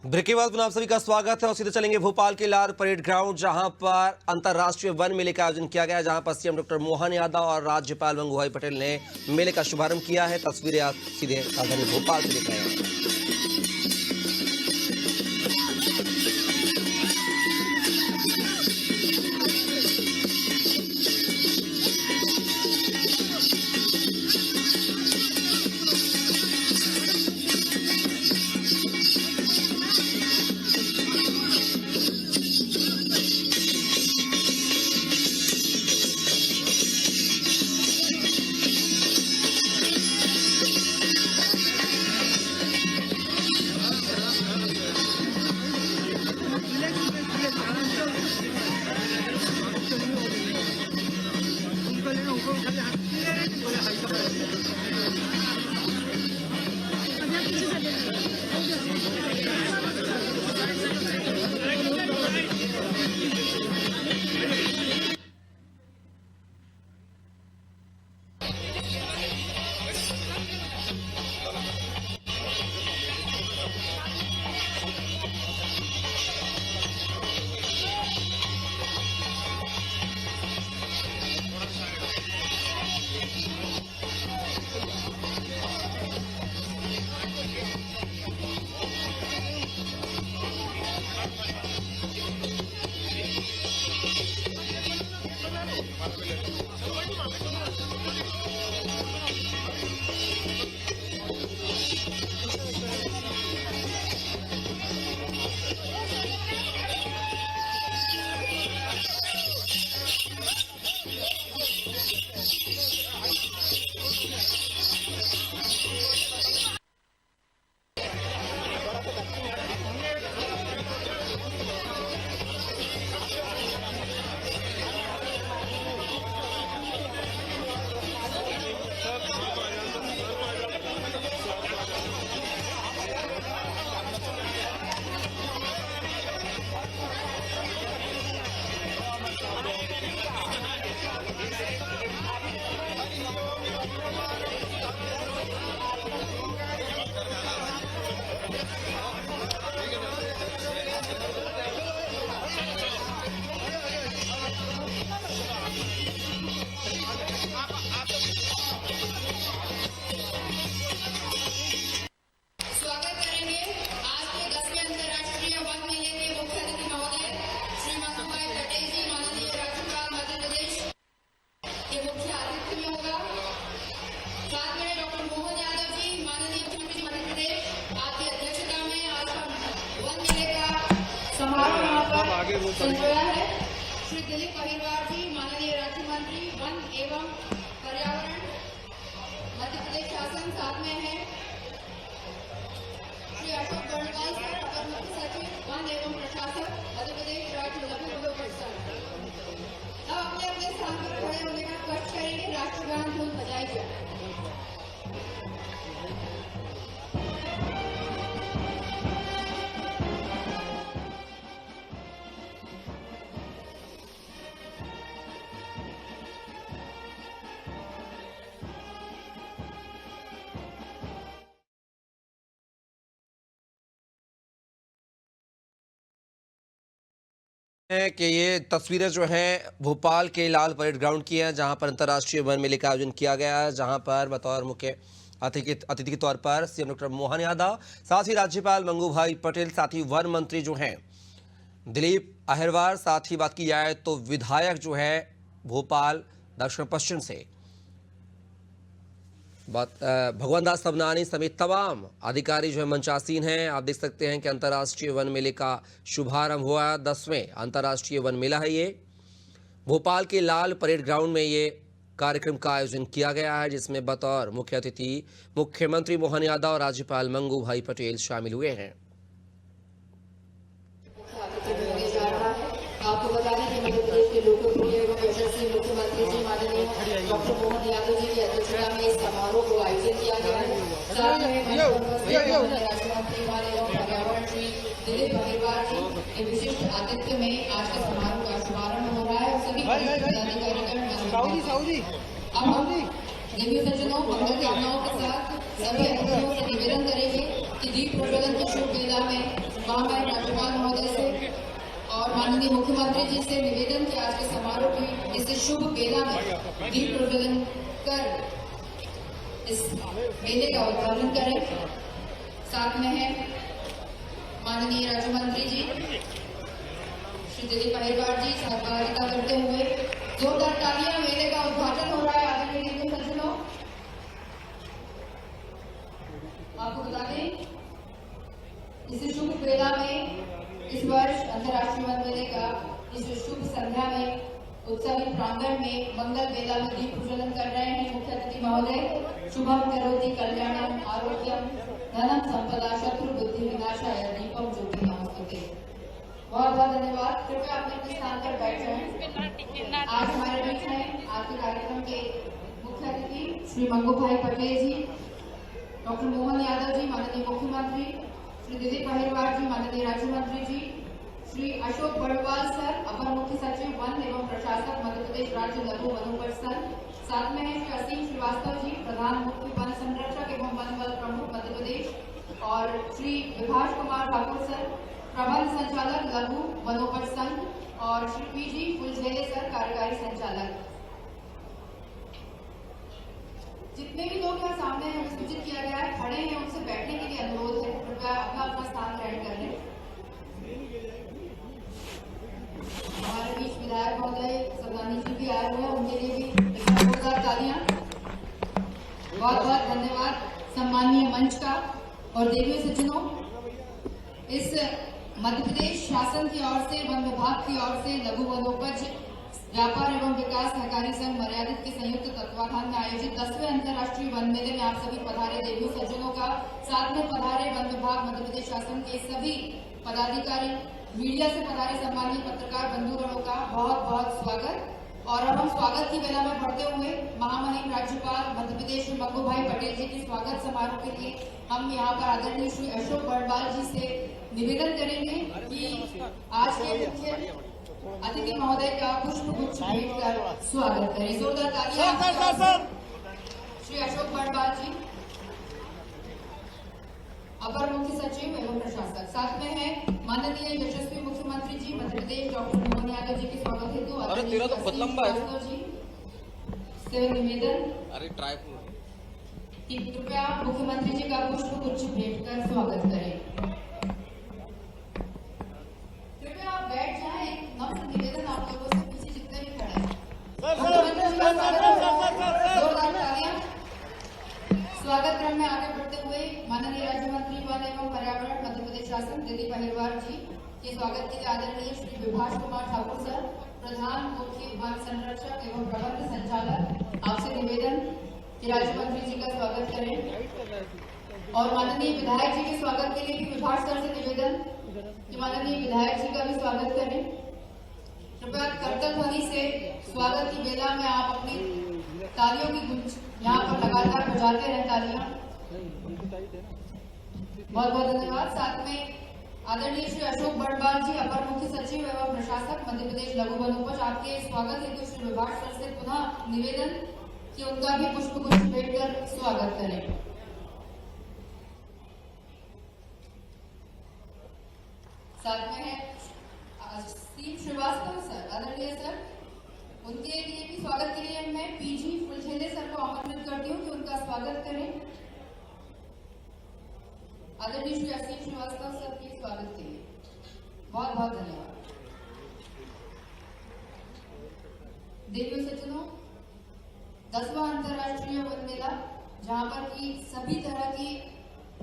Break के बाद पुनः आप सभी का स्वागत है और सीधे चलेंगे भोपाल के लाल परेड ग्राउंड, जहां पर अंतर्राष्ट्रीय वन मेले का आयोजन किया गया, जहां पर सीएम डॉक्टर मोहन यादव और राज्यपाल मंगूभाई पटेल ने मेले का शुभारंभ किया है। तस्वीरें आप सीधे राजधानी भोपाल से देख रहे हैं। संजोया है। श्री दिलीप अहिरवार जी, माननीय राज्य मंत्री वन एवं पर्यावरण मध्य प्रदेश शासन, साथ में है श्री अशोक बर्णवाल सर, अपर मुख्य सचिव वन एवं प्रशासन मध्य प्रदेश राज्य लघु सर। अब अपने अपने स्थान पर खड़े होने का कष्ट करेंगे, राष्ट्रगान धुन बजाई जाए। कि ये तस्वीरें जो हैं भोपाल के लाल परेड ग्राउंड की हैं, जहां पर अंतर्राष्ट्रीय वन मेले का आयोजन किया गया है, जहां पर बतौर मुख्य अतिथि के तौर पर सीएम डॉक्टर मोहन यादव, साथ ही राज्यपाल मंगूभाई पटेल, साथ ही वन मंत्री जो हैं दिलीप अहिरवार, साथ ही बात की जाए तो विधायक जो है भोपाल दक्षिण पश्चिम से भगवान दास सबनानी समेत तमाम अधिकारी जो है मंचासीन हैं। आप देख सकते हैं कि अंतर्राष्ट्रीय वन मेले का शुभारंभ हुआ। 10वें अंतर्राष्ट्रीय वन मेला है ये। भोपाल के लाल परेड ग्राउंड में ये कार्यक्रम का आयोजन किया गया है, जिसमें बतौर मुख्य अतिथि मुख्यमंत्री मोहन यादव और राज्यपाल मंगूभाई पटेल शामिल हुए हैं। आपको बता दें कि मध्य प्रदेश के लोकप्रिय एवं यशस्वी मुख्यमंत्री जी माननीय डॉक्टर मोहन यादव जी की अध्यक्षता में इस समारोह को आयोजित किया गया है। साथ में राज्य मंत्री वन एवं पर्यावरण श्री दिलीप अहिरवार जी के विशिष्ट आतिथ्य में आज का समारोह का शुभारंभ हो रहा है। सभी अब हम देवी सज्जनों, मंगल कामनाओं के साथ सभी अतिथियों से निवेदन करेंगे कि दीप प्रज्वलन की शुभ वेला में महामहिम राज्यपाल महोदय से और माननीय मुख्यमंत्री जी से निवेदन कि आज के समारोह की इस शुभ वेला में दीप प्रज्वलन कर इस मेले का उद्घाटन करें। साथ में है माननीय राज्य मंत्री जी श्री दिलीप अहिरवार जी सहभागिता करते हुए जोरदार तालियां। मेले का उद्घाटन हो रहा है। आदरणीय सज्जनों, आपको बता दें इस शुभ वेला में इस वर्ष अंतर्राष्ट्रीय वन मेले का इस शुभ संध्या में उत्सवी प्रांगण में मंगल वेला में दीप प्रज्वलन कर रहे हैं मुख्य अतिथि महोदय। शुभम करोति कल्याणम आरोग्यम धनम संपदा शत्रु बुद्धि विनाशाय दीपम ज्योति नमोस्तुते। बहुत बहुत धन्यवाद। कृपया अपने अपने स्थान पर बैठ जाएं। आज हमारे बीच हैं आज के कार्यक्रम के मुख्य अतिथि श्री मंगू भाई पटेल जी, डॉक्टर मोहन यादव जी माननीय मुख्यमंत्री, श्री दिलीप अहिरवार जी माननीय राज्य मंत्री जी, श्री अशोक बड़वाल सर अपर मुख्य सचिव वन एवं प्रशासक मध्य प्रदेश राज्य लघु वनोपज संघ, साथ में है श्री असीम श्रीवास्तव जी प्रधान मुख्य वन संरक्षक एवं वन बल प्रमुख मध्य प्रदेश, और श्री विभाष कुमार ठाकुर सर प्रबंध संचालक लघु वनोपज संघ, और श्री पीजी फुलझेले सर कार्यकारी संचालक। जितने भी लोग यहाँ सामने हमें सूचित किया गया है खड़े हैं, उनसे बैठने के लिए अनुरोध है। कृपया अपना अपना स्थान ग्रहण कर लें। हमारे बीच विधायक महोदय सरदानी जी भी आए हुए हैं, उनके लिए भी जोरदार तालियां। बहुत बहुत धन्यवाद सम्मानीय मंच का। और देवियों सज्जनों, इस मध्य प्रदेश शासन की ओर से वन विभाग की ओर से लघु वनोपज व्यापार एवं विकास सहकारी संघ मर्यादित के संयुक्त तत्वाधान में आयोजित 10वें अंतर्राष्ट्रीय वन मेले में आप सभी पधारे देवियों सज्जनों का, साथ में पधारे वन विभाग मध्य प्रदेश शासन के सभी पदाधिकारी, मीडिया से पधारे सम्मानित पत्रकार बंधुगणों का बहुत बहुत स्वागत। और अब हम स्वागत की वेला में बढ़ते हुए महामहिम राज्यपाल मध्य प्रदेश श्री मंगू भाई पटेल जी के स्वागत समारोह के लिए हम यहाँ पर आदरणीय श्री अशोक बड़वाल जी से निवेदन करेंगे कि आज के मुख्य अतिथि महोदय का पुष्प गुच्छ भेंट कर स्वागत करें। जोरदार तालियां। श्री अशोक बड़वाल जी अपर मुख्य सचिव एवं प्रशासक, साथ में है माननीय यशस्वी मुख्यमंत्री जी मध्य प्रदेश डॉक्टर मोहन यादव जी के स्वागत हेतु जी से निवेदन कि कृपया मुख्यमंत्री जी का पुष्प गुच्छ भेंट कर स्वागत करें। कृपया आप बैठ जाएं। एक नम्र निवेदन आप लोगों से पीछे जितने भी खड़े हैं, स्वागत क्रम में आगे बढ़ते हुए माननीय राज्य मंत्री वन एवं पर्यावरण मध्य प्रदेश शासन दिलीप अहिरवार जी के स्वागत के लिए आदरणीय श्री विभाष कुमार ठाकुर सर प्रधान मुख्य वन संरक्षक एवं प्रबंध संचालक, आपसे निवेदन कि राज्य मंत्री जी का स्वागत करें। और माननीय विधायक जी के स्वागत के लिए भी विभाष सर से निवेदन कि माननीय विधायक जी का भी स्वागत करें। कृपया करतल ध्वनि से स्वागत की वेला में आप अपनी तालियों की गूंज यहाँ पर लगातार बजाते रहे तालियां। बहुत बहुत धन्यवाद। साथ में आदरणीय श्री अशोक बड़वाल जी अपर मुख्य सचिव एवं प्रशासक मध्य प्रदेश लघु वनोपज, आपके स्वागत हेतु श्री विभाष सर से पुनः निवेदन कि उनका भी पुष्प गुच्छ भेंट कर स्वागत करें। साथ में है असीम श्रीवास्तव सर, आदरणीय सर, उनके लिए भी स्वागत के लिए मैं पीजी फुलझेले सर को आमंत्रित करती हूँ कि उनका स्वागत करें। आदरणीय श्री असीम श्रीवास्तव सर के स्वागत के लिए बहुत बहुत धन्यवाद। देवियों सज्जनों, 10वां अंतर्राष्ट्रीय वन मेला, जहाँ पर की सभी तरह की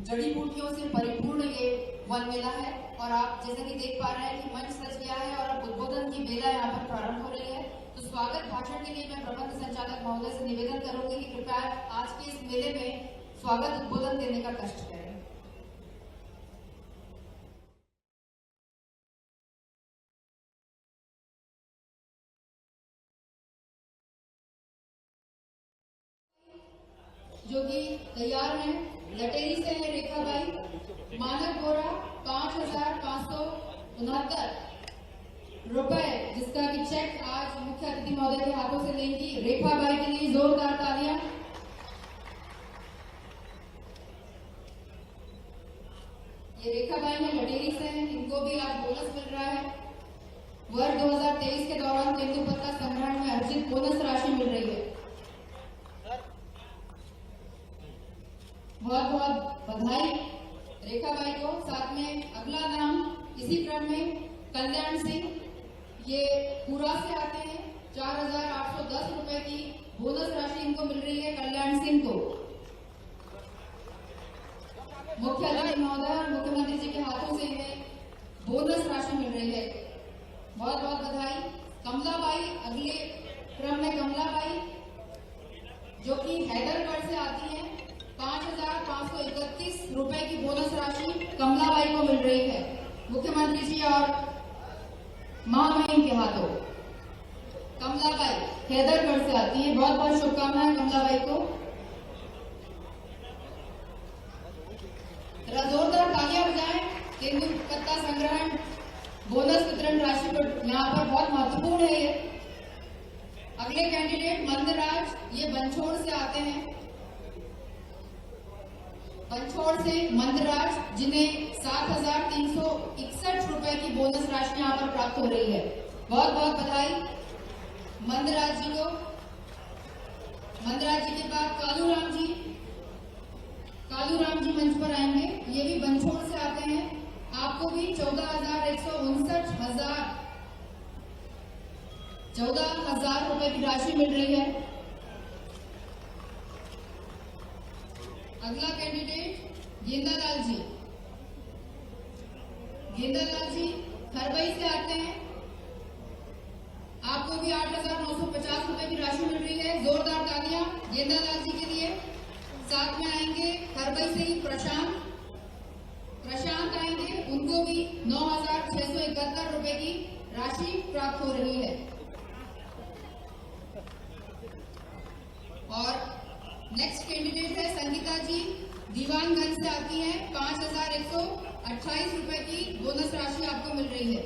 जड़ी बूटियों से परिपूर्ण ये वन मेला है, और आप जैसे कि देख पा रहे हैं कि मंच सज गया है और अब उद्बोधन की वेला यहाँ पर प्रारंभ हो रही है। तो स्वागत भाषण के लिए मैं प्रबंध संचालक महोदय से निवेदन करूंगी कि कृपया आज के इस मेले में स्वागत उद्बोधन देने का कष्ट करें। जो कि तैयार हैं, लटेरी से है रेखा बाई, मानक बोरा 5,569 रुपए, जिसका कि चेक आज मुख्य अतिथि महोदय के हाथों से लेंगी रेखा बाई के लिए जोरदार तालियां। इसी क्रम में कल्याण सिंह ये पूरा से आते हैं, 4,810 रुपए की बोनस राशि इनको मिल रही है। कल्याण सिंह को मुख्य अतिथि महोदय और मुख्यमंत्री जी के हाथों से इन्हें बोनस राशि मिल रही है। बहुत बहुत बधाई। कमलाबाई अगले क्रम में कमलाबाई जो कि हैदरगढ़ से आती हैं, 5,531 रुपए की बोनस राशि कमलाबाई को मिल रही है मुख्यमंत्री जी और महामहिम के हाथों। कमलाबाई हैदरगढ़ से आती है, बहुत बहुत शुभकामनाएं कमलाबाई को। जोरदार तालियां बजाएं। तेंदुपत्ता संग्रहण बोनस वितरण राशि पर यहाँ पर बहुत महत्वपूर्ण है ये। अगले कैंडिडेट मंदराज, ये बंछोड़ से आते हैं, बंछोड़ से मंदराज, जिन्हें 7,361 रुपए की बोनस राशि यहाँ पर प्राप्त हो रही है। बहुत बहुत बधाई मंदराज जी को। मंदराज जी के बाद कालूराम जी, कालूराम जी मंच पर आएंगे। ये भी बंछोड़ से आते हैं। आपको भी 14,000 रुपए की राशि मिल रही है। अगला कैंडिडेट गेंदालाल जी, गेंदालाल जी खरबई से आते हैं। आपको भी 8,950 रुपए की राशि मिल रही है। जोरदार तालियां गेंदालाल जी के लिए। साथ में आएंगे खरबई से ही प्रशांत आएंगे, उनको भी 9,671 रुपए की राशि प्राप्त हो रही है। और नेक्स्ट कैंडिडेट है संगीता जी, दीवानगंज से आती हैं, 5,128 रुपए की बोनस राशि आपको मिल रही है।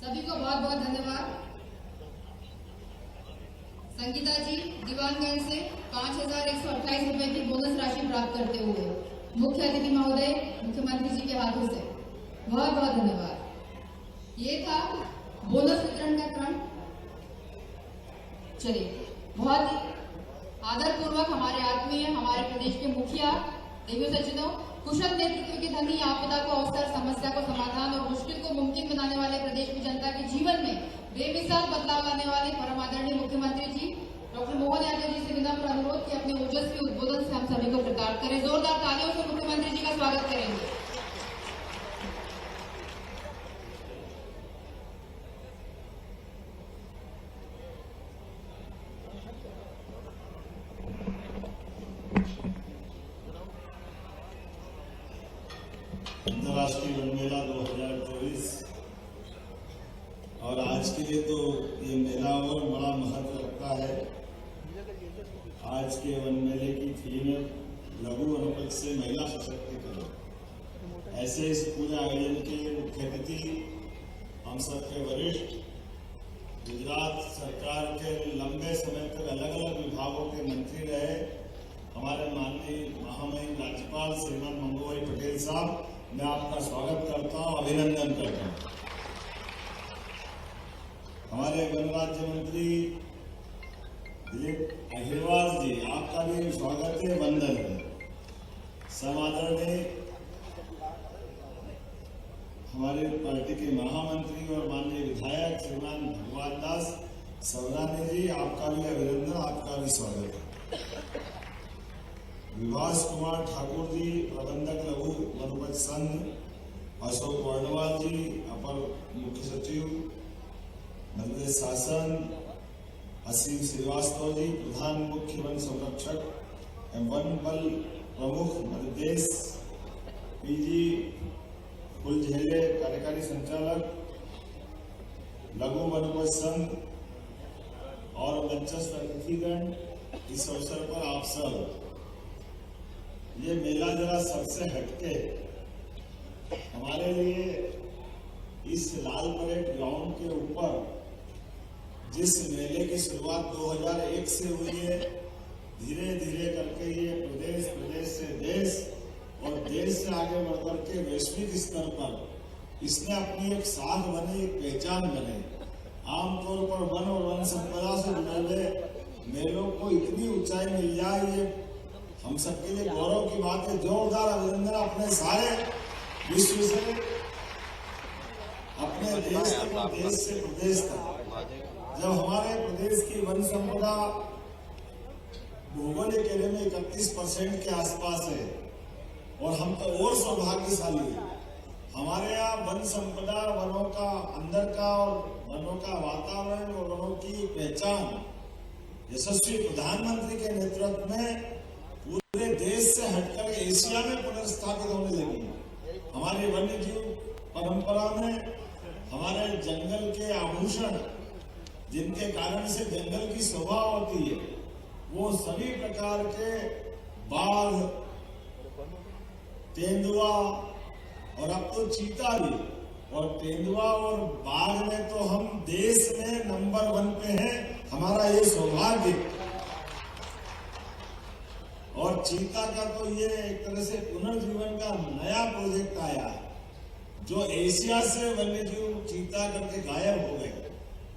सभी को बहुत बहुत धन्यवाद। संगीता जी दीवानगंज से 5,128 रुपए की बोनस राशि प्राप्त करते हुए मुख्य अतिथि महोदय मुख्यमंत्री जी के हाथों से बहुत बहुत धन्यवाद। ये था बोनस वितरण का क्रम। चलिए, बहुत ही आदरपूर्वक हमारे आत्मीय, हमारे प्रदेश के मुखिया देवी सज्जनों, कुशल नेतृत्व के धनी, आपदा को अवसर, समस्या को समाधान और मुश्किल को मुमकिन बनाने वाले प्रदेश की जनता के जीवन में बेमिसाल बदलाव लाने वाले परम आदरणीय मुख्यमंत्री जी डॉक्टर मोहन यादव जी से विनम्र अनुरोध कि अपने ओजस्वी उद्बोधन से हम सभी को प्रताड़ित करें। जोरदार तालियों से मुख्यमंत्री जी का स्वागत करेंगे। अंतर्राष्ट्रीय वन मेला 2024 और आज के लिए तो ये मेला और बड़ा महत्व रखता है। आज के वन मेले की थीम है लघु वनोपज से महिला सशक्तिकरण। ऐसे इस पूरे आयोजन के मुख्य अतिथि हम सबके वरिष्ठ गुजरात सरकार के लंबे समय तक अलग अलग विभागों के मंत्री रहे हमारे माननीय महामहिम राज्यपाल श्रीमान मंगूभाई पटेल साहब, मैं आपका स्वागत करता हूं, अभिनंदन करता हूं। हमारे वन राज्य मंत्री दिलीप अहिरवार जी, आपका भी स्वागत है, वंदन है। समादरणीय हमारे पार्टी के महामंत्री और माननीय विधायक श्रीमान भगवान दास सवरानी जी, आपका भी अभिनंदन, आपका भी स्वागत है। विभास कुमार ठाकुर जी, प्रबंधक लघु वनोपज संघ, अशोक वर्णवाल जी, अपर मुख्य सचिव मध्य शासन, असीम श्रीवास्तव जी, प्रधान मुख्य वन संरक्षक एवं वन बल प्रमुख मध्य प्रदेश, पीजी फुलझेले कार्यकारी संचालक लघु वनोपज संघ और मंचस्थ अतिथिगण, इस अवसर पर आप सब, ये मेला जरा सबसे हटके हमारे लिए इस लाल परेड ग्राउंड के ऊपर जिस मेले की शुरुआत 2001 से हुई है, धीरे धीरे करके ये प्रदेश से देश और देश से आगे बढ़कर के वैश्विक स्तर पर इसने अपनी एक साख बने, एक पहचान बने। आमतौर पर वन और वन संपदा से जुड़े हुए मेलों को इतनी ऊंचाई मिल जाए, ये हम सबके लिए गौरव की बात है। जोरदार अभिनंदन अपने सारे विश्व से, अपने देश तक, देश से प्रदेश तक। जब हमारे प्रदेश की वन संपदा भौगोलिक एरिया में 31% के आसपास है और हम तो और सौभाग्यशाली हैं। हमारे यहाँ वन संपदा, वनों का अंदर का और वनों का वातावरण और वनों की पहचान यशस्वी प्रधानमंत्री के नेतृत्व में पूरे देश से हटकर एशिया में पुनर्स्थापित होने लगी। हमारी वन्य जीव परंपरा में हमारे जंगल के आभूषण, जिनके कारण से जंगल की शोभा होती है, वो सभी प्रकार के बाघ, तेंदुआ और अब तो चीता भी। और तेंदुआ और बाघ में तो हम देश में नंबर 1 पे हैं, हमारा ये सौभाग्य। और चीता का तो ये एक तरह से पुनर्जीवन का नया प्रोजेक्ट आया है। जो एशिया से वन्यजीव चीता करके गायब हो गए,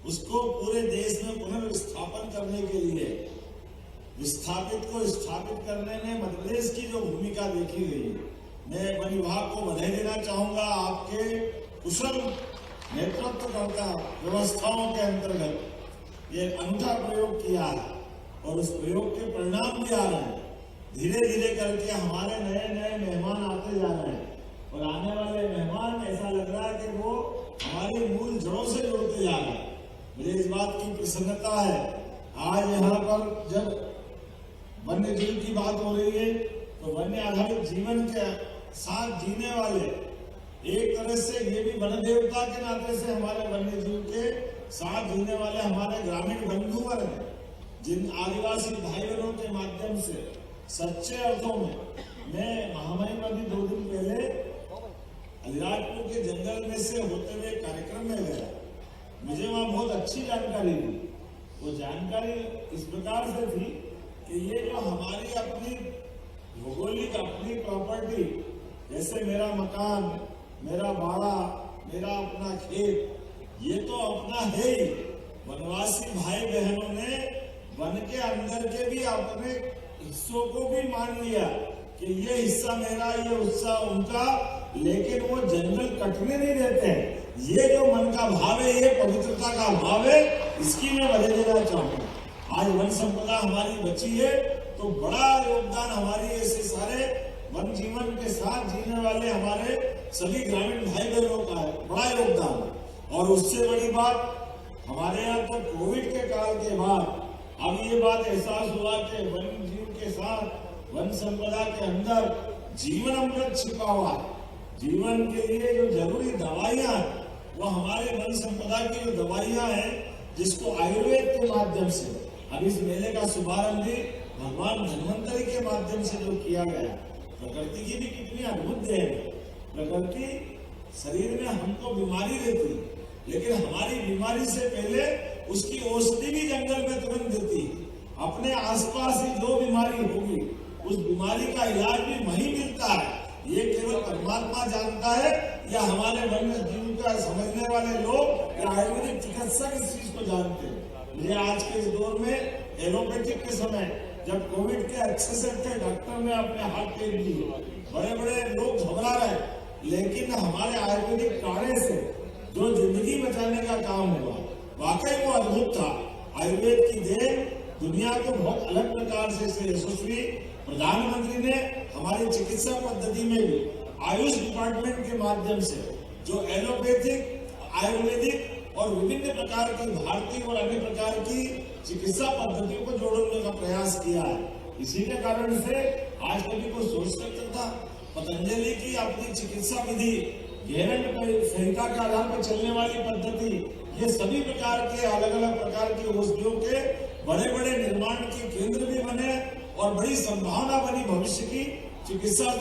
उसको पूरे देश में पुनर्विस्थापन करने के लिए, विस्थापित को स्थापित करने में मध्य प्रदेश की जो भूमिका देखी गई, मैं वन विभाग को बधाई देना चाहूंगा। आपके कुशल नेतृत्वकर्ता व्यवस्थाओं के अंतर्गत ये अनूठा प्रयोग किया है और उस प्रयोग के परिणाम भी आ रहे हैं। धीरे धीरे करके हमारे नए नए मेहमान आते जा रहे हैं और आने वाले मेहमान ऐसा लग रहा है कि वो हमारी मूल जड़ों से जुड़ते जा रहे हैं। मुझे इस बात की प्रसन्नता है। आज यहाँ पर जब वन्य जीव की बात हो रही है तो वन्य आधारित जीवन के साथ जीने वाले, एक तरह से ये भी वन देवता के नाते से हमारे वन्य जीव के साथ जीने वाले हमारे ग्रामीण बंधुवर हैं, जिन आदिवासी भाई बहनों के माध्यम से सच्चे अर्थों में, मैं महामहिम अभी 2 दिन पहले अलीराजपुर के जंगल में से होते हुए कार्यक्रम में गया। मुझे वहां बहुत अच्छी जानकारी दी। वो जानकारी इस प्रकार से थी कि ये जो हमारी अपनी भौगोलिक अपनी प्रॉपर्टी, जैसे मेरा मकान, मेरा बाड़ा, मेरा अपना खेत, ये तो अपना है ही। वनवासी भाई बहनों ने वन के अंदर के भी अपने हिस्सों को भी मान लिया कि ये हिस्सा मेरा, ये हिस्सा उनका, लेकिन वो जंगल कटने नहीं देते हैं। ये जो मन का भाव है, ये पवित्रता का भाव है, इसकी मैं बधाई देना चाहूंगा। आज वन संपदा हमारी बची है तो बड़ा योगदान हमारी ऐसे सारे वन जीवन के साथ जीने वाले हमारे सभी ग्रामीण भाई बहनों का है, बड़ा योगदान। और उससे बड़ी बात, हमारे यहाँ तो कोविड के काल के बाद अब ये बात एहसास हुआ कि वन जीव के साथ वन संपदा के अंदर जीवन अमृत छिपा हुआ है। जीवन के लिए जो जरूरी दवाइयां हैं, वो हमारे वन संपदा की जो दवाइयां हैं, जिसको आयुर्वेद के माध्यम से, अब इस मेले का शुभारंभ भी भगवान धन्वंतरी के माध्यम से जो किया गया। प्रकृति की भी कितनी अद्भुत देन है। प्रकृति शरीर में हमको बीमारी देती, लेकिन हमारी बीमारी से पहले उसकी औषधि भी जंगल में तुरंत देती। अपने आसपास ही जो बीमारी होगी, उस बीमारी का इलाज भी वहीं मिलता है। ये केवल परमात्मा जानता है या हमारे वन्य जीव का समझने वाले लोग या आयुर्वेदिक चिकित्सक इस चीज को जानते हैं। मुझे आज के इस दौर में एलोपैथिक के समय, जब कोविड के अच्छे से अच्छे डॉक्टर ने अपने हाथ टेक दिए, बड़े बड़े लोग घबरा रहे, लेकिन हमारे आयुर्वेदिक काढ़े से जो जिंदगी बचाने का काम हुआ, वाकई वो अद्भुत था। आयुर्वेद की देन दुनिया को बहुत अलग प्रकार से यशस्वी प्रधानमंत्री ने हमारी चिकित्सा पद्धति में भी आयुष डिपार्टमेंट के माध्यम से जो एलोपैथिक, आयुर्वेदिक और विभिन्न प्रकार की भारतीय और अन्य प्रकार की चिकित्सा पद्धतियों को जोड़ने का प्रयास किया है। इसी के कारण से आज कभी को सोच सकता था, पतंजलि की अपनी चिकित्सा विधि, गहरंड संहिता के आधार पर चलने वाली पद्धति, ये सभी प्रकार के अलग अलग प्रकार की औषधियों के बड़े बड़े निर्माण के केंद्र भी बने और बड़ी संभावना बनी भविष्य की चिकित्सा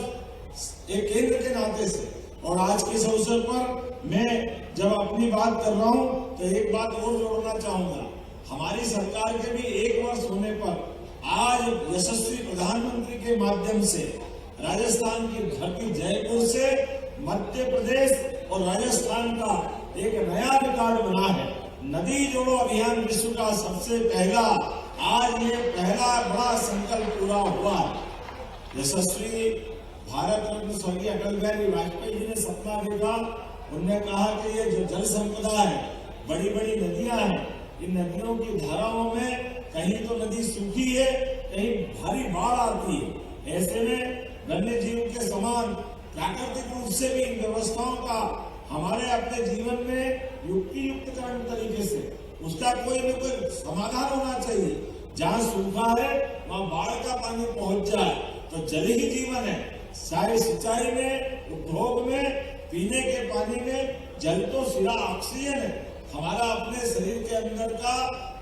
एक केंद्र के नाते से। और आज के इस अवसर पर मैं जब अपनी बात कर रहा हूं तो एक बात और जोड़ना चाहूंगा। हमारी सरकार के भी 1 वर्ष होने पर आज यशस्वी प्रधानमंत्री के माध्यम से राजस्थान की धरती जयपुर से मध्य प्रदेश और राजस्थान का एक नया रिकॉर्ड बना है। नदी जोड़ो अभियान विश्व का सबसे पहला, आज ये पहला बड़ा संकल्प पूरा हुआ। यशस्वी भारत रत्न स्वर्गीय अटल बिहारी वाजपेयी जी ने सपना देखा। उन्होंने कहा कि ये जो जल संपदा है, बड़ी बड़ी नदियां हैं, इन नदियों की धाराओं में कहीं तो नदी सूखी है, कहीं भारी बाढ़ आती है। ऐसे में वन्य जीव के समान प्राकृतिक रूप से भी इन व्यवस्थाओं का हमारे अपने जीवन में युक्तियुक्तकरण तरीके से उसका कोई न कोई समाधान होना चाहिए। जहाँ सूखा है वहाँ बाढ़ का पानी पहुंच जाए तो जल ही जीवन है। चाहे सिंचाई में, उद्योग में, पीने के पानी में, जल तो सिरा ऑक्सीजन है। हमारा अपने शरीर के अंदर का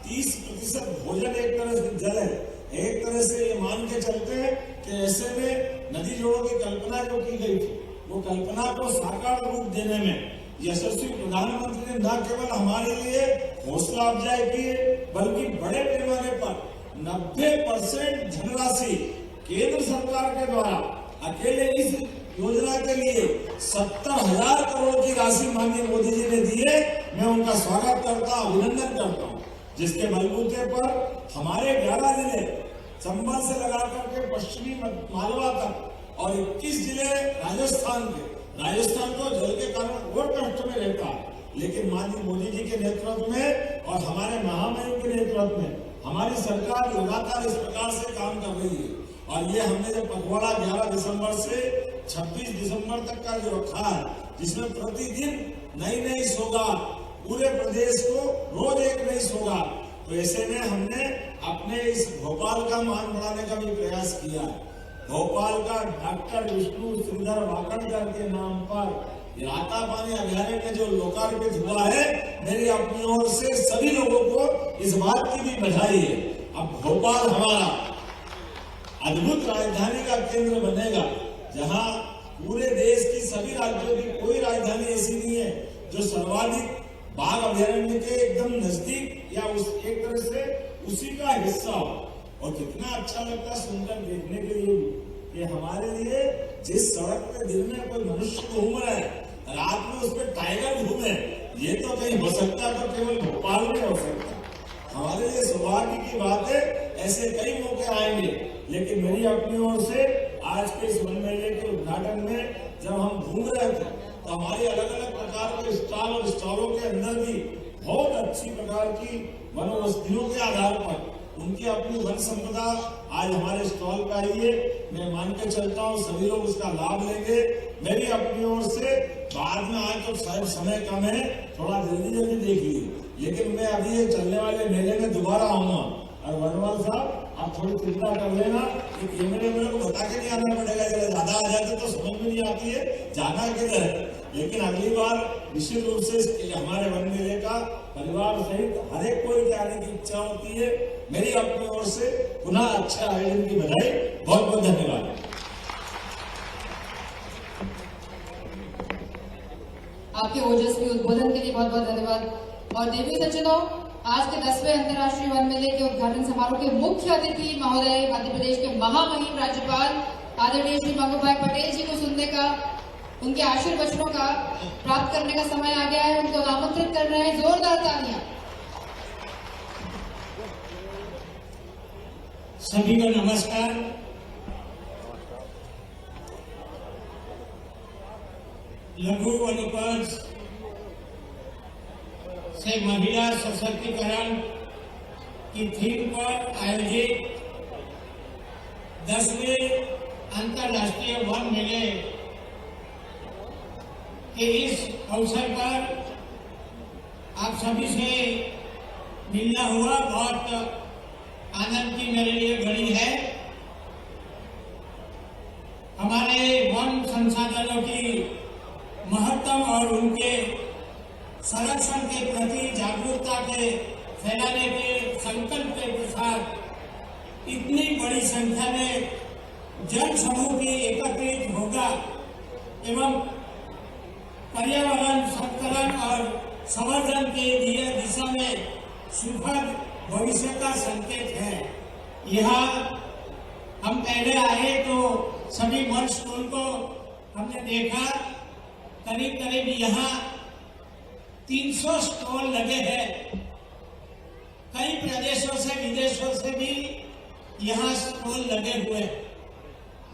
30% भोजन एक तरह से जल है। एक तरह से ये मान के चलते हैं कि ऐसे में नदी जोड़ों की कल्पना जो की गई थी, वो कल्पना को साकार रूप देने में यशस्वी प्रधानमंत्री ने न केवल हमारे लिए हौसला अफजाई की, बल्कि बड़े पैमाने पर 90% धनराशि केंद्र सरकार के द्वारा अकेले इस योजना के लिए 70,000 करोड़ की राशि माननीय मोदी जी ने दी है। मैं उनका स्वागत करता, अभिनंदन करता हूँ, जिसके बलबूते पर हमारे 11 जिले चंबल से लगा करके पश्चिमी मालवा तक और 21 जिले राजस्थान तो जल के कारण और कष्ट में रहता है, लेकिन माननीय मोदी जी के नेतृत्व में और हमारे महामहिम के नेतृत्व में हमारी सरकार लगातार इस प्रकार से काम कर रही है। और ये हमने जो पखवाड़ा 11 दिसंबर से 26 दिसंबर तक का जो रखा है, जिसमें प्रतिदिन नई सौगात पूरे प्रदेश को रोज एक नई सौगात, तो ऐसे में हमने अपने इस भोपाल का मान बढ़ाने का भी प्रयास किया है। भोपाल का डॉक्टर विष्णु श्रीधर वाकणकर के नाम पर राता पानी अभ्यारण्य जो लोकार्पित हुआ है, मेरी अपनी ओर से सभी लोगों को इस बात की भी बधाई है। अब भोपाल हमारा अद्भुत राजधानी का केंद्र बनेगा, जहां पूरे देश की सभी राज्यों की कोई राजधानी ऐसी नहीं है जो सर्वाधिक बाघ अभ्यारण्य के एकदम नजदीक या उस एक तरह से उसी का हिस्सा हो। और कितना अच्छा लगता है सुनकर देखने के लिए कि हमारे लिए जिस सड़क पे दिन में कोई मनुष्य घूम रहा है, रात में उस पर टाइगर घूमे, ये तो कहीं हो सकता तो केवल भोपाल में हो सकता। हमारे लिए सौभाग्य की बात है, ऐसे कई मौके आएंगे। लेकिन मेरी अपनी ओर से आज के इस वन मेले के उद्घाटन में जब हम घूम रहे थे तो हमारी अलग अलग प्रकार के स्टॉल और स्टॉलों के अंदर भी बहुत अच्छी प्रकार की वनौषधियों के आधार पर उनकी अपनी वन संपदा आज हमारे स्टॉल पे आई है। मैं मान के चलता हूँ सभी लोग उसका लाभ लेंगे। मेरी अपनी ओर से बाद में आज तो शायद समय कम है, थोड़ा जल्दी देख लीजिए, लेकिन मैं अभी ये चलने वाले मेले में दोबारा आऊंगा। और वनवाल साहब आप थोड़ी चिंता कर लेना कि कैमरे मेरे को बता के नहीं आना पड़ेगा, जरा ज्यादा आ जाते तो समझ में नहीं आती है जाना किधर है। लेकिन अगली बार निश्चित रूप से हमारे वन मेले का परिवार सहित हर एक कोई आने की इच्छा होती है। मेरी अपनी ओर से पुनः अच्छा आयोजन की बधाई, बहुत बहुत धन्यवाद। आपके ओजस्वी उद्बोधन के लिए बहुत बहुत धन्यवाद। और देवी सज्जनों, आज के 10वें अंतर्राष्ट्रीय वन मेले के उद्घाटन समारोह के मुख्य अतिथि महोदय मध्य प्रदेश के महामहिम राज्यपाल आदरणीय श्री मंगू भाई पटेल जी को सुनने का, उनके आशीर्वचनों का प्राप्त करने का समय आ गया है। उनको आमंत्रित कर रहे हैं, जोरदार तालियां। सभी को नमस्कार। लघु वनोपज से महिला सशक्तिकरण की थीम पर आयोजित 10वें अंतर्राष्ट्रीय वन मेले के इस अवसर पर आप सभी से मिलना हुआ बहुत आनंद की मेरे लिए घड़ी है। हमारे वन संसाधनों की महत्व और उनके संरक्षण के प्रति जागरूकता के फैलाने के संकल्प के साथ इतनी बड़ी संख्या में जन समूह की एकत्रित होगा एवं पर्यावरण संकलन और संवर्धन के लिए दिशा में सुखद भविष्य का संकेत है। यहाँ हम पहले आए तो सभी वन स्टॉल को हमने देखा, करीब करीब यहाँ 300 स्टॉल लगे हैं। कई प्रदेशों से विदेशों से भी यहाँ स्टॉल लगे हुए हैं।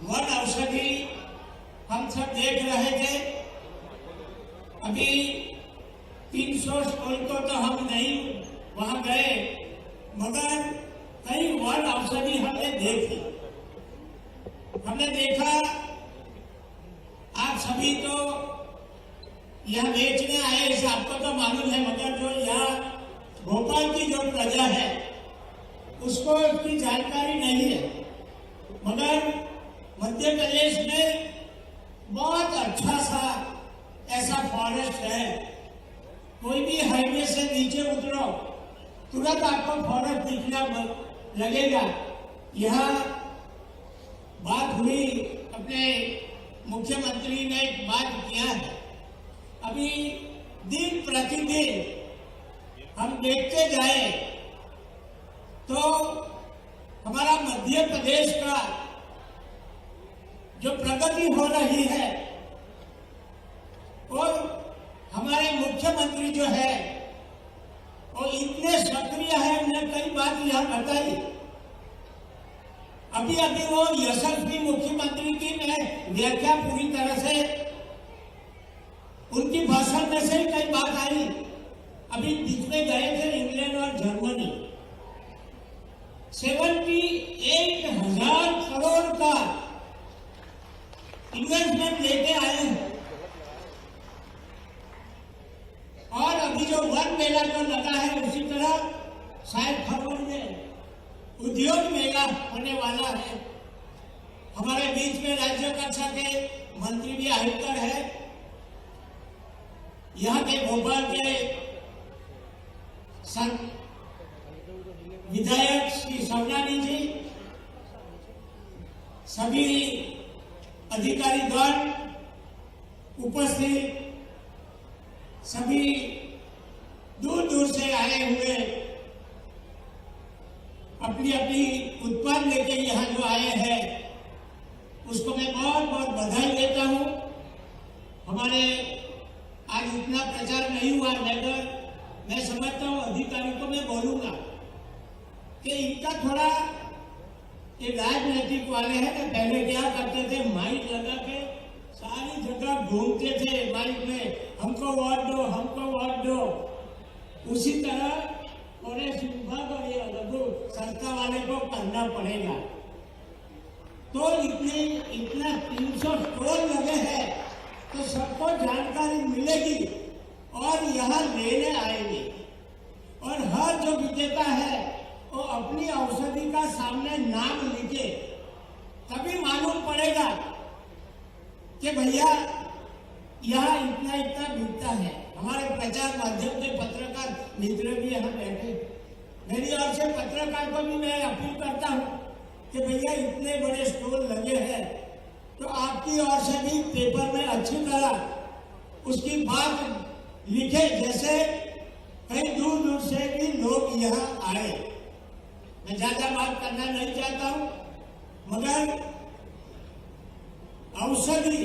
वन औषधि हम सब देख रहे थे। अभी 300 स्टॉल को तो हम नहीं वहां गए, मगर कई वन औषधि हमने देखी। हमने देखा, आप सभी तो यह बेचने आए इसे आपको तो मालूम है, मगर जो यहाँ भोपाल की जो प्रजा है उसको इसकी जानकारी नहीं है। मगर मध्य प्रदेश में बहुत अच्छा सा ऐसा फॉरेस्ट है। कोई भी हाईवे से नीचे उतरो तुरंत आपको फॉरेस्ट दिखना लगेगा। यह बात हुई, अपने मुख्यमंत्री ने एक बात किया है। अभी दिन प्रतिदिन हम देखते जाए तो हमारा मध्य प्रदेश का जो प्रगति हो रही है, और हमारे मुख्यमंत्री जो है वो इतने सक्रिय है। हमने कई बात यहां बताई। अभी अभी वो यशस्वी मुख्यमंत्री की मैं व्याख्या पूरी तरह से उनकी भाषण में से कई बात आई। अभी बीच में गए थे इंग्लैंड और जर्मनी, 78,000 करोड़ का इन्वेस्टमेंट लेके आए हैं। और अभी जो वन मेला जो लगा है, उसी तरह शायद फरवरी में उद्योग मेला होने वाला है। हमारे बीच में राज्य कक्षा के मंत्री भी आयुक्त है, यहाँ के भोपाल के विधायक श्री सवनानी जी, सभी अधिकारी गण उपस्थित, सभी दूर दूर से आए हुए अपनी अपनी उत्पाद लेके यहाँ जो आए हैं, उसको मैं बहुत बहुत बधाई देता हूँ। हमारे आज इतना प्रचार नहीं हुआ, मगर मैं समझता हूँ अधिकारी को मैं बोलूंगा कि इनका थोड़ा ये राजनीतिक वाले हैं ना, पहले क्या करते थे, माइक लगा के सारी जगह घूमते थे माइक में, हमको वोट दो, हमको वोट दो। उसी तरह फॉरेस्ट विभाग और ये लघु संस्था वाले को करना पड़ेगा। तो इतना 300 स्टॉल लगे हैं तो सबको जानकारी मिलेगी और यहाँ लेने आएंगे। और हर जो विजेता है वो अपनी औषधि का सामने नाम लिखे, तभी मालूम पड़ेगा कि भैया यहाँ इतना इतना बिकता है। हमारे प्रचार माध्यम से पत्रकार मित्र भी यहाँ बैठे, मेरी ओर से पत्रकार को भी मैं अपील करता हूँ कि भैया इतने बड़े स्टॉल लगे हैं तो आपकी ओर से भी पेपर में अच्छी तरह उसकी बात लिखे, जैसे कई दूर दूर से भी लोग यहाँ आए। मैं ज्यादा बात करना नहीं चाहता हूँ, मगर औषधि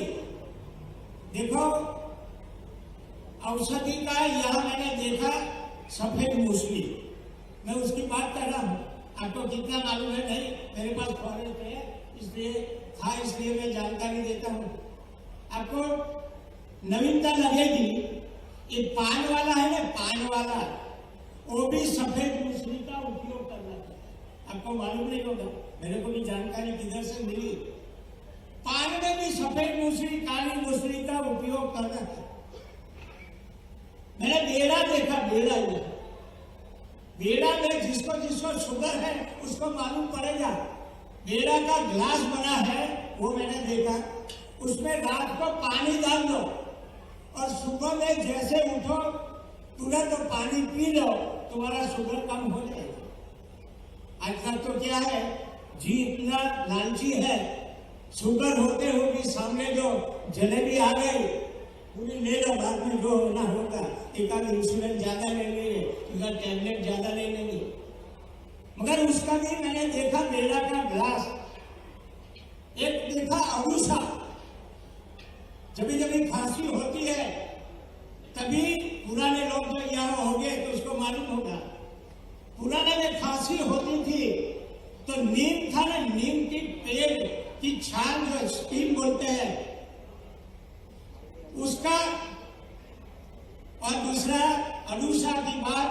देखो, औषधि का यहाँ मैंने देखा सफेद मूसली, मैं उसकी बात कर रहा हूँ। आपको कितना मालूम है नहीं, मेरे पास फॉरेस्ट है इसलिए मैं जानकारी देता हूँ। आपको नवीनता लगेगी, ये पान वाला है ना, पान वाला, वो भी सफेद मूसली का उपयोग करना है। आपको मालूम नहीं होगा, मेरे को भी जानकारी किधर से मिली। पान में भी सफेद मूसली, काली मूसली का उपयोग करना है। मैंने बेड़ा देखा, बेड़ा में जिसको शुगर है उसको मालूम पड़ेगा। बेड़ा का ग्लास बना है, वो मैंने देखा, उसमें रात को पानी डाल दो और सुबह में जैसे उठो तुरंत तो पानी पी लो, तुम्हारा शुगर कम हो जाएगा। आजकल तो क्या है जी, इतना लालची है, शुगर होते हुए भी सामने जो जलेबी आ गई पूरी ले लो, बाद में जो होना होगा, एक आध इंसुलिन ज्यादा ले लेंगे, एक आध टैबलेट ज्यादा ले लेंगे। मगर उसका भी मैंने देखा बेड़ा का ग्लास, एक देखा अरूषा, जब खांसी होती है तभी पुराने लोग जो यहाँ होंगे तो उसको मालूम होगा, पुराने में खांसी होती थी तो नीम था ना, नीम की पेड़ की छान जो स्टीम बोलते हैं उसका, और दूसरा अडूसा की बात,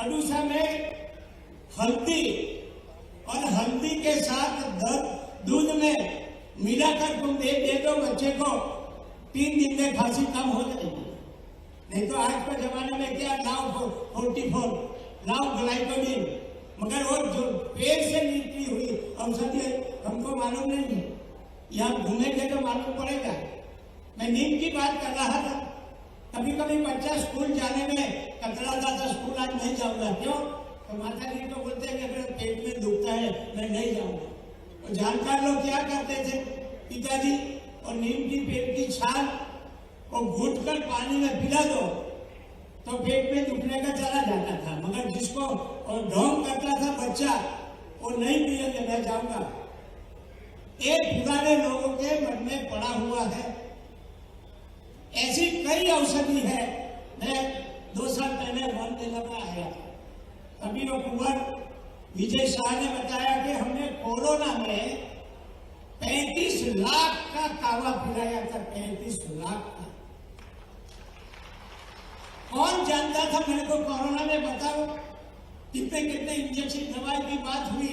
अडूसा में हल्दी और हल्दी के साथ दूध में मिलाकर तुम दे दो बच्चे को, 3 दिन में खांसी कम हो जाएगी। नहीं तो आज के जमाने में क्या लाओ 44, लाओ ग्लाइकोडिन, मगर वो जो पेड़ से निकली हुई औषधि हमको मालूम नहीं है, यहाँ घूमेंगे तो मालूम पड़ेगा। मैं नींद की बात कर रहा था। कभी कभी बच्चा स्कूल जाने में कतराता था, स्कूल आज नहीं जाऊंगा। क्यों? तो माता जी को बोलते हैं कि अगर पेट में दुखता है मैं नहीं जाऊंगा। तो जानकार लोग क्या करते थे पिताजी, और नीम की पेट की छाल और घुट कर पानी में पिला दो तो पेट में दुखने का चला जाता था। मगर जिसको और ढोंग करता था बच्चा, वो नहीं पिएंगे मैं जाऊंगा। एक पुराने लोगों के मन में पड़ा हुआ है। ऐसी कई औषधि है। मैं 2 साल पहले वन मेला में आया, तभी वो कुंवर विजय शाह ने बताया कि हमने कोरोना में 35 लाख का कावा पिलाया था। 35 लाख का। कौन जानता था मेरे को कोरोना में? बताओ कितने कितने इंजेक्शन दवाई की बात हुई,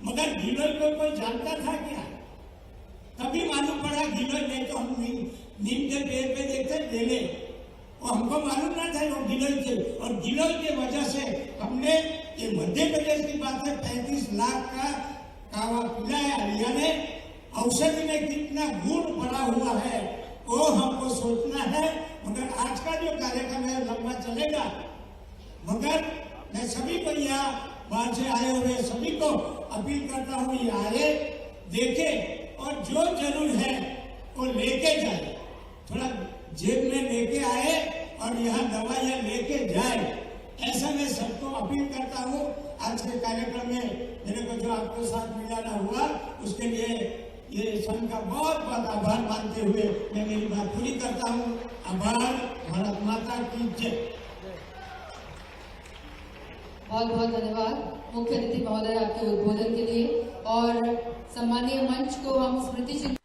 मगर गिलोय को कोई जानता था क्या? तभी मालूम पड़ा गिलोय। नहीं तो हम नीम के पेड़ पे देखते ले ले, और हमको मालूम ना था वो गिलोय थे। और गिलोय की वजह से हमने, ये मध्य प्रदेश की बात है, 35 लाख का कावा पिलाया। यानी औषधि में कितना गुण भरा हुआ है वो हमको सोचना है। मगर आज का जो कार्यक्रम है लंबा चलेगा, मगर मैं सभी को यहाँ बाहर से आए हुए सभी को अपील करता हूँ, ये आए देखे और जो जरूर है वो लेके जाए। थोड़ा जेब में लेके आए और यहाँ दवाइयाँ लेके जाए, ऐसा मैं सबको अपील करता हूँ। आज के कार्यक्रम में मेरे को जो आपको साथ मिलाना हुआ उसके लिए ये संघ का बहुत बहुत आभार मानते हुए मैं मेरी बात पूरी करता हूँ। आभार। भारत माता की जय। बहुत बहुत धन्यवाद मुख्य अतिथि महोदय आपके उद्बोधन के लिए। और सम्मानीय मंच को हम स्मृति चिन्ह